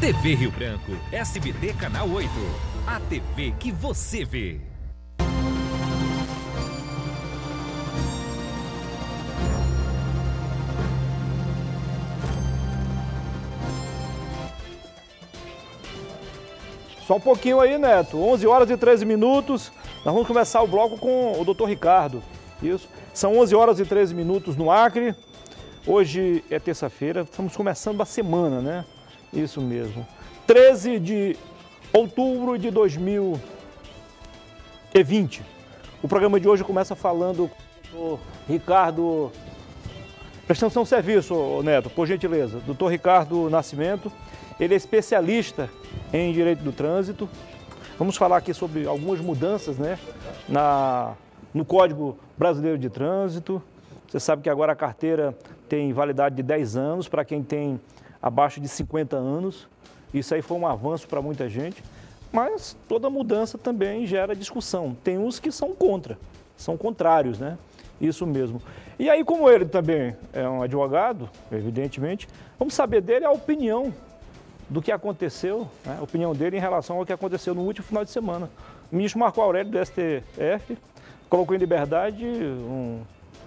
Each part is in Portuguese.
TV Rio Branco, SBT Canal 8. A TV que você vê. Só um pouquinho aí, Neto. 11 horas e 13 minutos. Nós vamos começar o bloco com o Dr. Ricardo. Isso. São 11 horas e 13 minutos no Acre. Hoje é terça-feira. Estamos começando a semana, né? Isso mesmo. 13 de outubro de 2020. O programa de hoje começa falando com o Ricardo. Presta atenção no serviço, Neto, por gentileza. Dr. Ricardo Nascimento. Ele é especialista em direito do trânsito. Vamos falar aqui sobre algumas mudanças, né, no Código Brasileiro de Trânsito. Você sabe que agora a carteira tem validade de 10 anos para quem tem abaixo de 50 anos. Isso aí foi um avanço para muita gente, mas toda mudança também gera discussão. Tem uns que são contra, são contrários, né? Isso mesmo. E aí, como ele também é um advogado, evidentemente, vamos saber dele a opinião do que aconteceu, né? A opinião dele em relação ao que aconteceu no último final de semana. O ministro Marco Aurélio do STF colocou em liberdade um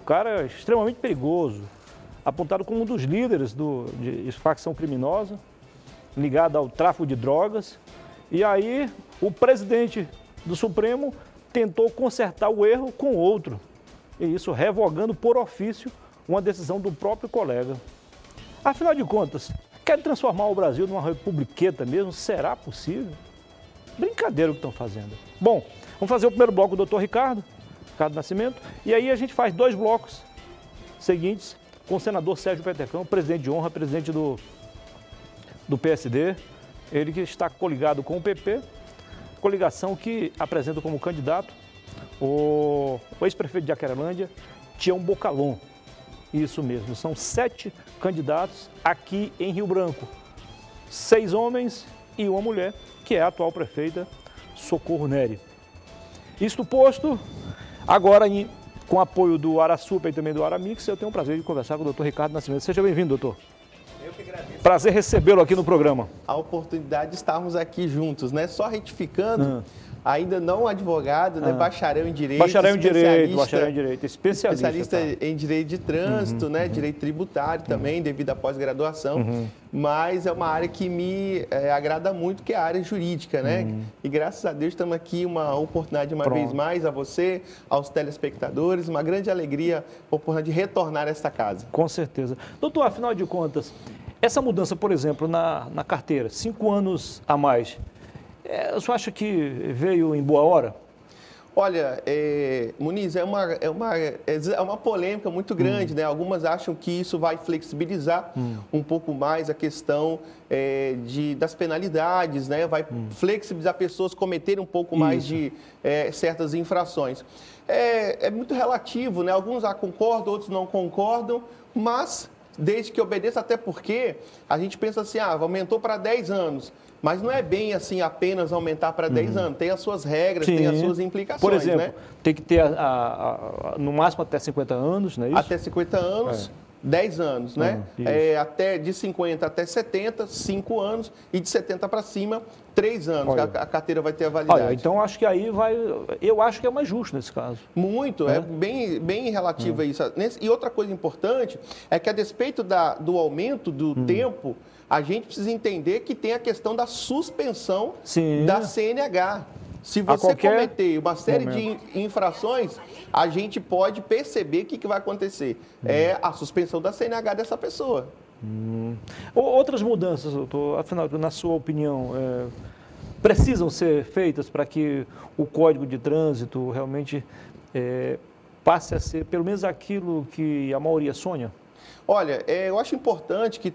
cara extremamente perigoso, apontado como um dos líderes de facção criminosa, ligada ao tráfico de drogas. E aí o presidente do Supremo tentou consertar o erro com outro, e isso revogando por ofício uma decisão do próprio colega. Afinal de contas, quer transformar o Brasil numa republiqueta mesmo? Será possível? Brincadeira o que estão fazendo. Bom, vamos fazer o primeiro bloco do Dr. Ricardo Nascimento, e aí a gente faz dois blocos seguintes com o senador Sérgio Petecão, presidente de honra, presidente do PSD, ele que está coligado com o PP, coligação que apresenta como candidato o ex-prefeito de Aquerelândia, Tião Bocalon. Isso mesmo, são 7 candidatos aqui em Rio Branco, 6 homens e uma mulher, que é a atual prefeita Socorro Nery. Isto posto, agora com apoio do Arasupa e também do Aramix, eu tenho o prazer de conversar com o Dr. Ricardo Nascimento. Seja bem-vindo, doutor. Eu que agradeço. Prazer recebê-lo aqui no programa. A oportunidade de estarmos aqui juntos, né? Só retificando, ainda não advogado, né? Bacharel em Direito. Bacharel em Direito, especialista tá? em Direito de Trânsito, né? Direito Tributário também, devido à pós-graduação. Mas é uma área que me agrada muito, que é a área jurídica, né? E graças a Deus estamos aqui, uma oportunidade uma vez mais a você, aos telespectadores, uma grande alegria, a oportunidade de retornar a esta casa. Com certeza. Doutor, afinal de contas, essa mudança, por exemplo, na carteira, 5 anos a mais, o senhor acha que veio em boa hora? Olha, Muniz, é uma polêmica muito grande, né? Algumas acham que isso vai flexibilizar um pouco mais a questão das penalidades, né? Vai flexibilizar pessoas cometerem um pouco mais de certas infrações. É muito relativo, né? Alguns concordam, outros não concordam, mas desde que obedeça, até porque a gente pensa assim, aumentou para 10 anos. Mas não é bem assim apenas aumentar para 10 anos. Tem as suas regras, tem as suas implicações. Por exemplo, né? Tem que ter no máximo até 50 anos, não é isso? Até 50 anos, 10 anos, né? Até de 50 até 70, 5 anos. E de 70 para cima, 3 anos. A carteira vai ter a validade. Olha, então acho que aí eu acho que é mais justo nesse caso. Muito, é bem relativo a isso. E outra coisa importante é que, a despeito do aumento do tempo, a gente precisa entender que tem a questão da suspensão da CNH. Se você cometer uma série de infrações, a gente pode perceber o que vai acontecer. É a suspensão da CNH dessa pessoa. Outras mudanças, doutor, afinal, na sua opinião, precisam ser feitas para que o Código de Trânsito realmente passe a ser pelo menos aquilo que a maioria sonha? Olha, eu acho importante que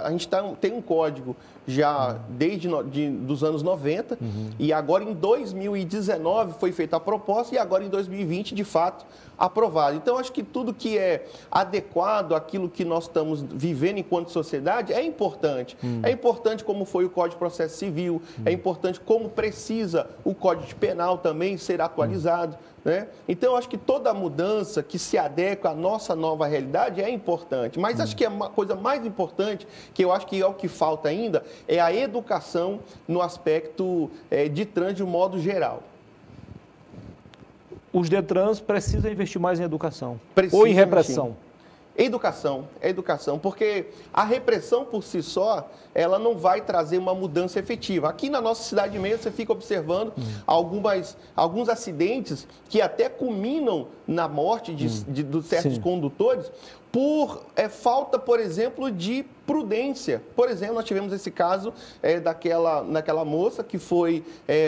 a gente tem um código já desde dos anos 90 e agora em 2019 foi feita a proposta e agora em 2020, de fato, aprovado. Então, acho que tudo que é adequado àquilo que nós estamos vivendo enquanto sociedade é importante. É importante como foi o Código de Processo Civil, é importante como precisa o Código Penal também ser atualizado, né? Então, eu acho que toda mudança que se adequa à nossa nova realidade é importante. Mas acho que a coisa mais importante, que eu acho que é o que falta ainda, é a educação no aspecto de trânsito de um modo geral. Os Detrans precisam investir mais em educação Precisam ou em repressão. Educação, porque a repressão por si só, ela não vai trazer uma mudança efetiva. Aqui na nossa cidade mesmo, você fica observando alguns acidentes que até culminam na morte de certos condutores por falta, por exemplo, de prudência. Por exemplo, nós tivemos esse caso daquela moça que foi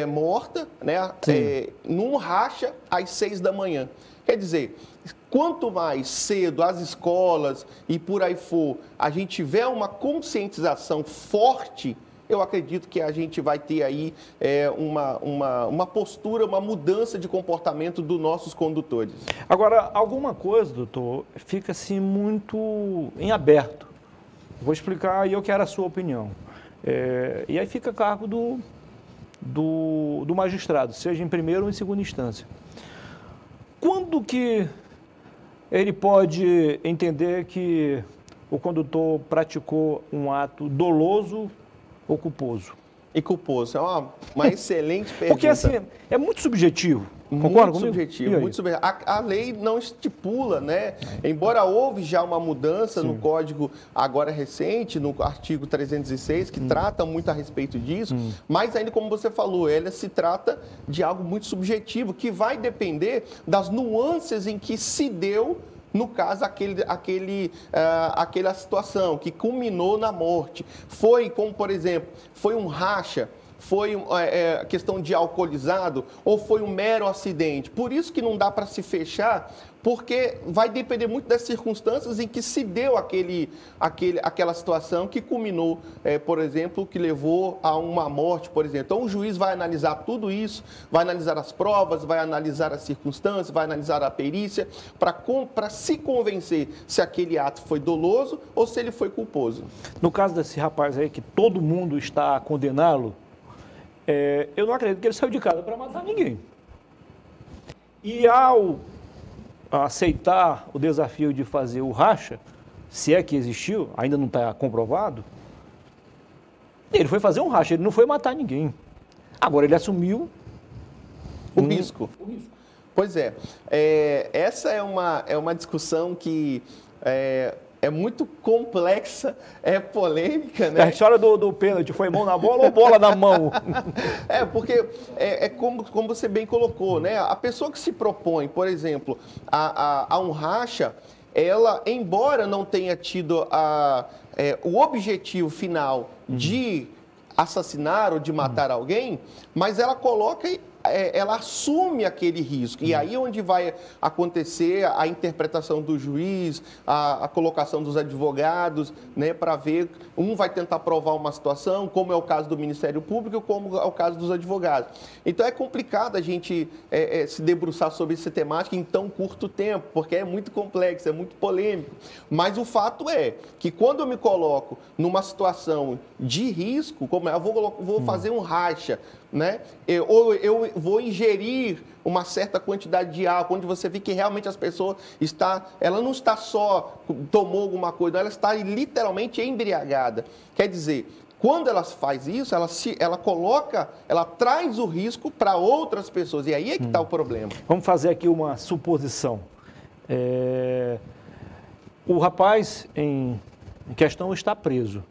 morta, né, num racha às 6 da manhã. Quer dizer, quanto mais cedo as escolas e por aí for, a gente tiver uma conscientização forte, eu acredito que a gente vai ter aí uma postura, uma mudança de comportamento dos nossos condutores. Agora, alguma coisa, doutor, fica assim muito em aberto. Vou explicar e eu quero a sua opinião. E aí fica a cargo do magistrado, seja em primeira ou em segunda instância. Quando que ele pode entender que o condutor praticou um ato doloso ou culposo? E culposo, é uma excelente pergunta. Porque assim, é muito subjetivo. Concorda comigo? Muito subjetivo. A lei não estipula, né? Embora houve já uma mudança no Código agora recente, no artigo 306, que trata muito a respeito disso, mas ainda como você falou, ela se trata de algo muito subjetivo, que vai depender das nuances em que se deu, no caso, aquela situação que culminou na morte. Foi, como por exemplo, foi um racha, foi questão de alcoolizado ou foi um mero acidente. Por isso que não dá para se fechar, porque vai depender muito das circunstâncias em que se deu aquela situação que culminou, por exemplo, que levou a uma morte, por exemplo. Então, o juiz vai analisar tudo isso, vai analisar as provas, vai analisar as circunstâncias, vai analisar a perícia, para se convencer se aquele ato foi doloso ou se ele foi culposo. No caso desse rapaz aí, que todo mundo está a condená-lo, eu não acredito que ele saiu de casa para matar ninguém. E ao aceitar o desafio de fazer o racha, se é que existiu, ainda não está comprovado, ele foi fazer um racha, ele não foi matar ninguém. Agora ele assumiu o risco. Pois é, essa é uma discussão que é muito complexa, é polêmica, né? A história do pênalti, foi mão na bola ou bola na mão? Porque como você bem colocou, né? A pessoa que se propõe, por exemplo, a um racha, ela, embora não tenha tido o objetivo final de assassinar ou de matar alguém, mas ela coloca... ela assume aquele risco. E aí onde vai acontecer a interpretação do juiz, a colocação dos advogados, né, para ver, um vai tentar provar uma situação, como é o caso do Ministério Público, como é o caso dos advogados. Então é complicado a gente se debruçar sobre essa temática em tão curto tempo, porque é muito complexo, é muito polêmico. Mas o fato é que quando eu me coloco numa situação de risco, como eu vou fazer um racha, né? Ou eu vou ingerir uma certa quantidade de álcool, onde você vê que realmente as pessoas ela não está só tomou alguma coisa, ela está literalmente embriagada. Quer dizer, quando ela faz isso, ela traz o risco para outras pessoas, e aí é que está o problema. Vamos fazer aqui uma suposição. O rapaz em questão está preso.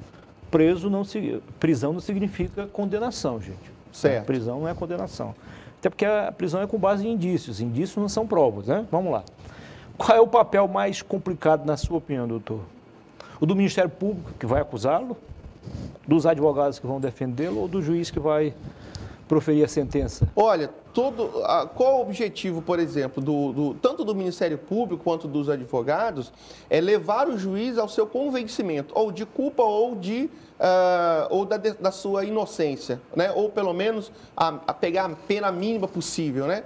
Prisão não significa condenação, gente. Certo. A prisão não é condenação. Até porque a prisão é com base em indícios. Indícios não são provas, né? Vamos lá. Qual é o papel mais complicado, na sua opinião, doutor? O do Ministério Público, que vai acusá-lo? Dos advogados que vão defendê-lo? Ou do juiz que vai proferir a sentença? Olha, qual o objetivo, por exemplo, tanto do Ministério Público quanto dos advogados, é levar o juiz ao seu convencimento, ou de culpa ou da sua inocência, né? Ou pelo menos a pegar a pena mínima possível, né?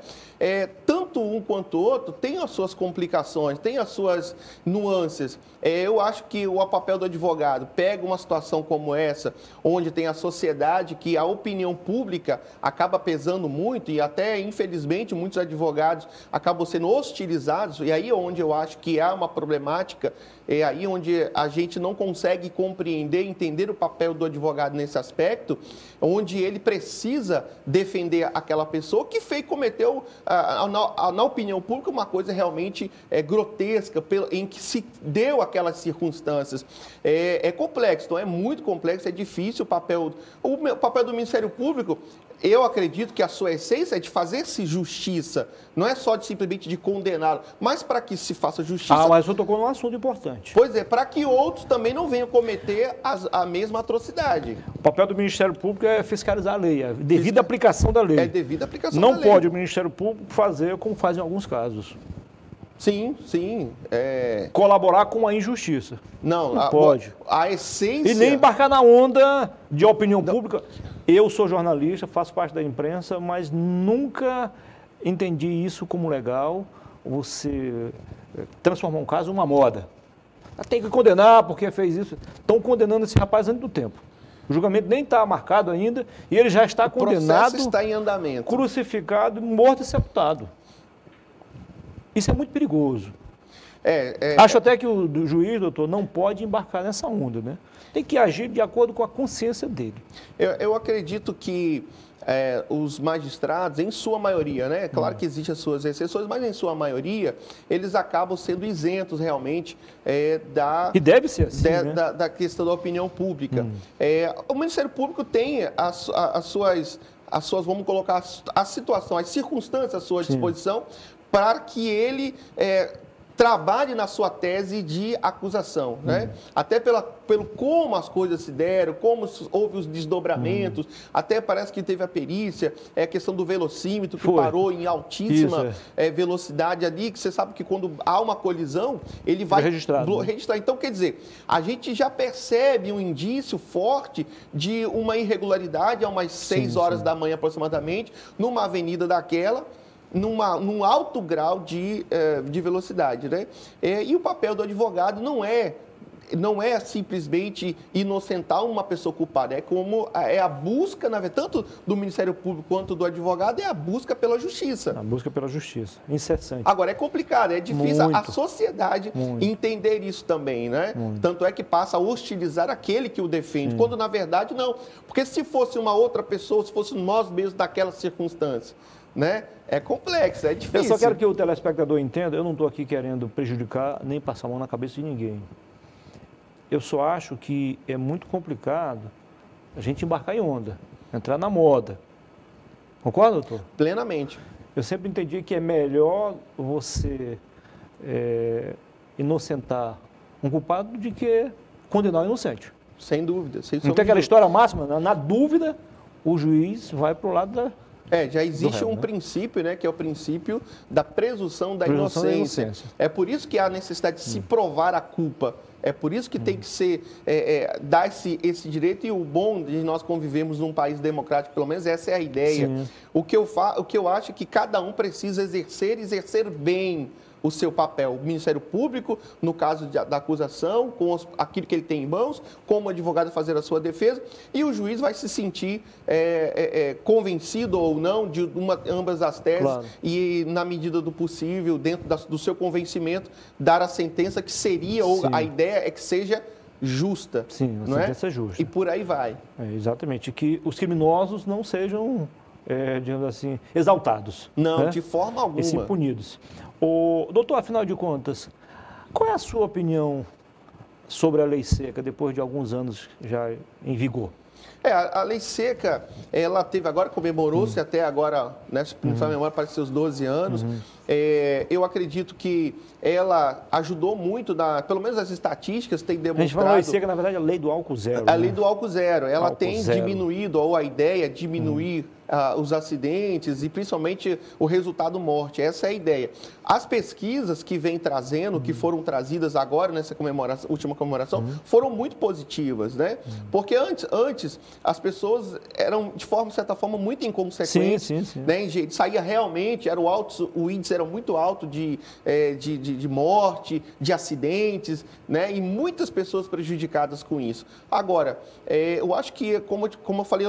Tanto um quanto o outro tem as suas complicações, tem as suas nuances. Eu acho que o papel do advogado pega uma situação como essa, onde tem a sociedade, que a opinião pública acaba pesando muito, e até, infelizmente, muitos advogados acabam sendo hostilizados, e aí onde eu acho que há uma problemática, é aí onde a gente não consegue compreender, entender o papel do advogado nesse aspecto, onde ele precisa defender aquela pessoa que cometeu, na opinião pública, uma coisa realmente grotesca, em que se deu aquelas circunstâncias. É complexo, então é muito complexo, é difícil o papel do Ministério Público. Eu acredito que a sua essência é de fazer-se justiça, não é só simplesmente de condená-lo, mas para que se faça justiça... mas você tocou num assunto importante. Pois é, para que outros também não venham cometer a mesma atrocidade. O papel do Ministério Público é fiscalizar a lei, a devida aplicação da lei. É devida aplicação da lei. Não pode o Ministério Público fazer como faz em alguns casos. Sim, sim. Colaborar com a injustiça. Não pode. A essência... E nem embarcar na onda de opinião pública. Eu sou jornalista, faço parte da imprensa, mas nunca entendi isso como legal, você transformar um caso em uma moda. Tem que condenar porque fez isso. Estão condenando esse rapaz antes do tempo. O julgamento nem está marcado ainda e ele já está condenado. O processo está em andamento. Crucificado, morto e sepultado. Isso é muito perigoso. Acho até que o juiz, doutor, não pode embarcar nessa onda, né? Tem que agir de acordo com a consciência dele. Eu acredito que os magistrados, em sua maioria, né? Claro que existem as suas exceções, mas em sua maioria, eles acabam sendo isentos realmente e deve ser assim, né? da questão da opinião pública. O Ministério Público tem as suas, vamos colocar, a situação, as circunstâncias à sua disposição, para que ele trabalhe na sua tese de acusação, né? Até pelo como as coisas se deram, como houve os desdobramentos, até parece que teve a perícia, a questão do velocímetro que parou em altíssima velocidade ali, que você sabe que quando há uma colisão, ele vai registrar. Então, quer dizer, a gente já percebe um indício forte de uma irregularidade a umas 6 horas da manhã aproximadamente, numa avenida daquela, num alto grau de velocidade, né? E o papel do advogado não é simplesmente inocentar uma pessoa culpada, é a busca, tanto do Ministério Público quanto do advogado, é a busca pela justiça. A busca pela justiça, incessante. Agora, é complicado, é difícil a sociedade entender isso também, né? Tanto é que passa a hostilizar aquele que o defende, quando na verdade não. Porque se fosse uma outra pessoa, se fosse nós mesmos daquela circunstância, né? É complexo, é difícil. Eu só quero que o telespectador entenda, eu não estou aqui querendo prejudicar nem passar a mão na cabeça de ninguém. Eu só acho que é muito complicado a gente embarcar em onda, entrar na moda. Concorda, doutor? Plenamente. Eu sempre entendi que é melhor você inocentar um culpado do que condenar o inocente. Sem dúvida. Não tem aquela história máxima? Na dúvida, o juiz vai para o lado da... já existe um princípio, né, que é o princípio da presunção da inocência. É por isso que há necessidade de se provar a culpa. É por isso que tem que ser, dar esse direito, e o bom de nós convivemos num país democrático, pelo menos essa é a ideia. O que eu acho é que cada um precisa exercer bem o seu papel. O Ministério Público, no caso da acusação, com aquilo que ele tem em mãos, como advogado fazer a sua defesa, e o juiz vai se sentir convencido ou não de ambas as teses, e, na medida do possível, dentro do seu convencimento, dar a sentença que seria, ou a ideia é que seja justa. Sim, a sentença é justa. E por aí vai. Exatamente, que os criminosos não sejam, digamos assim, exaltados. Não, de forma alguma. E sim punidos. Doutor, afinal de contas, qual é a sua opinião sobre a lei seca, depois de alguns anos já em vigor? A lei seca, ela teve agora, comemorou-se até agora, né, nessa memória, para seus 12 anos. Eu acredito que ela ajudou muito, pelo menos as estatísticas têm demonstrado... A gente fala lei seca, na verdade, a lei do álcool zero. A lei do álcool zero. Ela tem diminuído, ou a ideia é diminuir os acidentes e principalmente o resultado morte. Essa é a ideia. As pesquisas que vem trazendo, que foram trazidas agora nessa última comemoração, foram muito positivas, né? Porque antes as pessoas eram, de certa forma, muito inconsequentes. Né? Saía realmente, o índice era muito alto de morte, de acidentes, né? E muitas pessoas prejudicadas com isso. Agora, eu acho que, como eu falei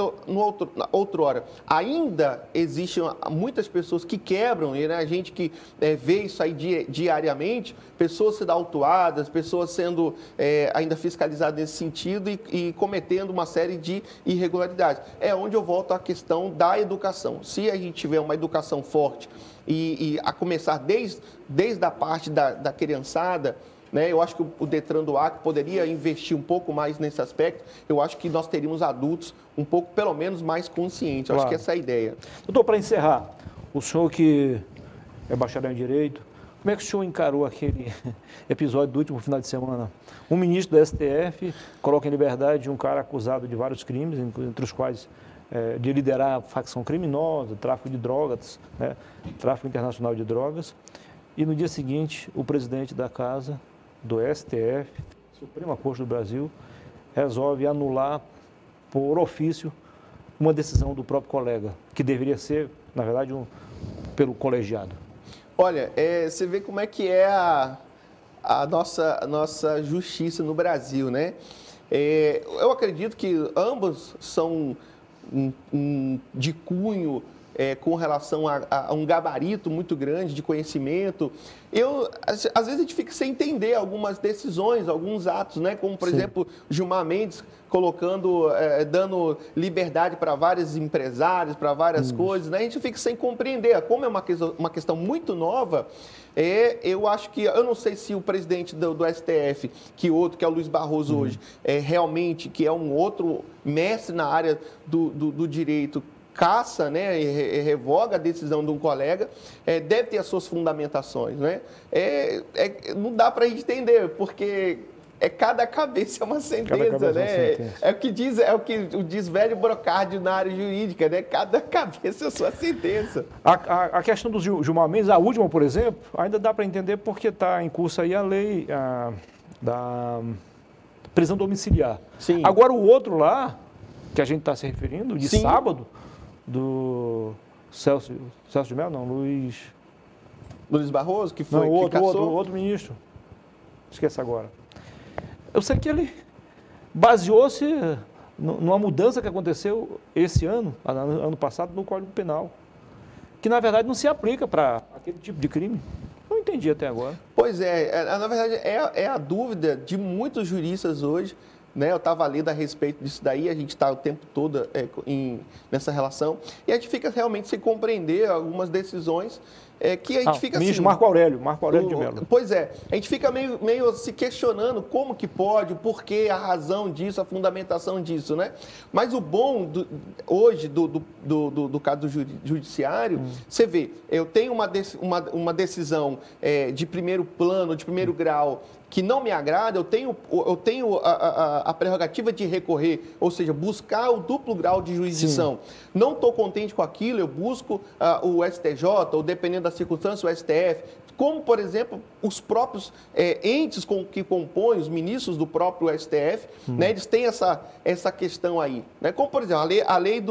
outrora, ainda existem muitas pessoas que quebram, e né, a gente que vê isso aí diariamente, pessoas sendo autuadas, pessoas sendo ainda fiscalizadas nesse sentido e cometendo uma série de irregularidades. É onde eu volto à questão da educação. Se a gente tiver uma educação forte e a começar desde a parte da criançada, né, eu acho que o Detran do Acre poderia investir um pouco mais nesse aspecto. Eu acho que nós teríamos adultos um pouco, pelo menos, mais conscientes. Eu acho que essa é a ideia. Doutor, para encerrar, o senhor que é bacharel em Direito, como é que o senhor encarou aquele episódio do último final de semana? Um ministro do STF coloca em liberdade um cara acusado de vários crimes, entre os quais de liderar facção criminosa, tráfico de drogas, né, tráfico internacional de drogas, e no dia seguinte o presidente da casa do STF, Suprema Corte do Brasil, resolve anular por ofício uma decisão do próprio colega, que deveria ser, na verdade, pelo colegiado. Olha, você vê como é que é a nossa justiça no Brasil, né? Eu acredito que ambos são de cunho com relação a um gabarito muito grande de conhecimento. Às vezes a gente fica sem entender algumas decisões, alguns atos, né? Como, por exemplo, Gilmar Mendes dando liberdade para vários empresários, para várias coisas, né? A gente fica sem compreender. Como é uma questão muito nova, eu acho que, eu não sei se o presidente do STF, que é o Luiz Barroso hoje, realmente, que é um outro mestre na área do direito, caça, né, e revoga a decisão de um colega, deve ter as suas fundamentações, né? Não dá para a gente entender, porque cada cabeça é uma sentença, né? É o que diz velho Brocardio na área jurídica, né? Cada cabeça é a sua sentença. A questão do Gilmar Mendes, a última, por exemplo, ainda dá para entender porque está em curso aí a lei da prisão domiciliar. Sim. Agora o outro lá, que a gente está se referindo, de sábado, do Celso de Mello, não, Luiz Barroso, que foi outro ministro. Esquece agora. Eu sei que ele baseou-se numa mudança que aconteceu esse ano passado, no Código Penal, que na verdade não se aplica para aquele tipo de crime. Não entendi até agora. Pois na verdade é a dúvida de muitos juristas hoje. Né, eu estava lendo a respeito disso daí, a gente está o tempo todo nessa relação, e a gente fica realmente sem compreender algumas decisões que a gente fica ministro assim... Marco Aurélio de Mello. Pois a gente fica meio se questionando como que pode, o porquê, a razão disso, a fundamentação disso, né? Mas o bom hoje do caso do judiciário, você vê, eu tenho uma decisão de primeiro plano, de primeiro grau, que não me agrada, eu tenho a prerrogativa de recorrer, ou seja, buscar o duplo grau de jurisdição. Sim. Não estou contente com aquilo, eu busco o STJ, ou dependendo da circunstância, o STF, como, por exemplo, os próprios entes que compõem, os ministros do próprio STF, né, eles têm essa questão aí. Né? Como, por exemplo, a lei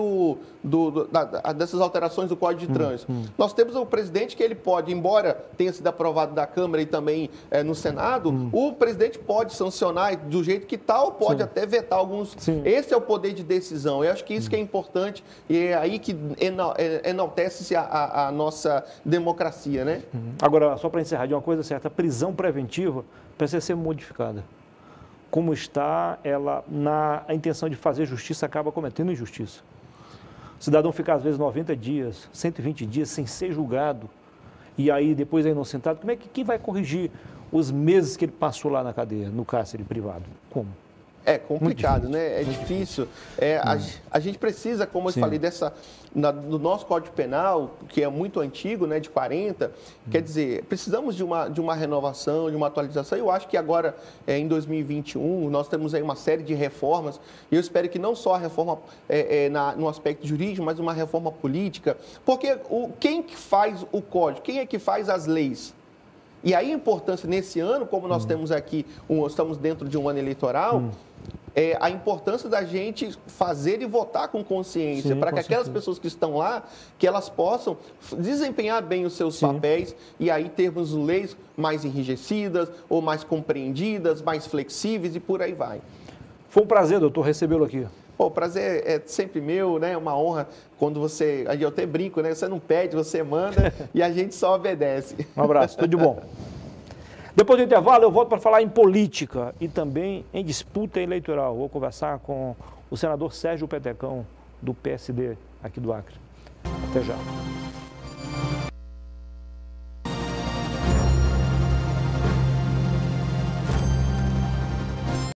dessas alterações do Código de Trânsito. Nós temos o presidente que ele pode, embora tenha sido aprovado da Câmara e também no Senado, o presidente pode sancionar do jeito que tal, pode até vetar alguns. Sim. Esse é o poder de decisão. Eu acho que isso que é importante e é aí que enaltece-se a nossa democracia, né? Agora, só para encerrar de uma coisa certa, a prisão preventiva precisa ser modificada. Como está, ela, na intenção de fazer justiça, acaba cometendo injustiça. O cidadão fica, às vezes, 90 dias, 120 dias sem ser julgado, e aí depois é inocentado. Como é que quem vai corrigir os meses que ele passou lá na cadeia, no cárcere privado? Como? É complicado, né? É difícil. A gente precisa, como eu falei, do nosso Código Penal, que é muito antigo, né, de 40, quer dizer, precisamos de uma renovação, de uma atualização. Eu acho que agora, em 2021, nós temos aí uma série de reformas, e eu espero que não só a reforma no aspecto jurídico, mas uma reforma política, porque quem que faz o Código? Quem é que faz as leis? E aí a importância nesse ano, como nós temos aqui, estamos dentro de um ano eleitoral, a importância da gente fazer e votar com consciência, para que aquelas pessoas que estão lá, que elas possam desempenhar bem os seus papéis e aí termos leis mais enrijecidas ou mais compreendidas, mais flexíveis e por aí vai. Foi um prazer, doutor, recebê-lo aqui. Pô, o prazer é sempre meu, né? É uma honra quando você... Eu até brinco, né? Você não pede, você manda e a gente só obedece. Um abraço, tudo de bom. Depois do intervalo, eu volto para falar em política e também em disputa eleitoral. Vou conversar com o senador Sérgio Petecão, do PSD, aqui do Acre. Até já.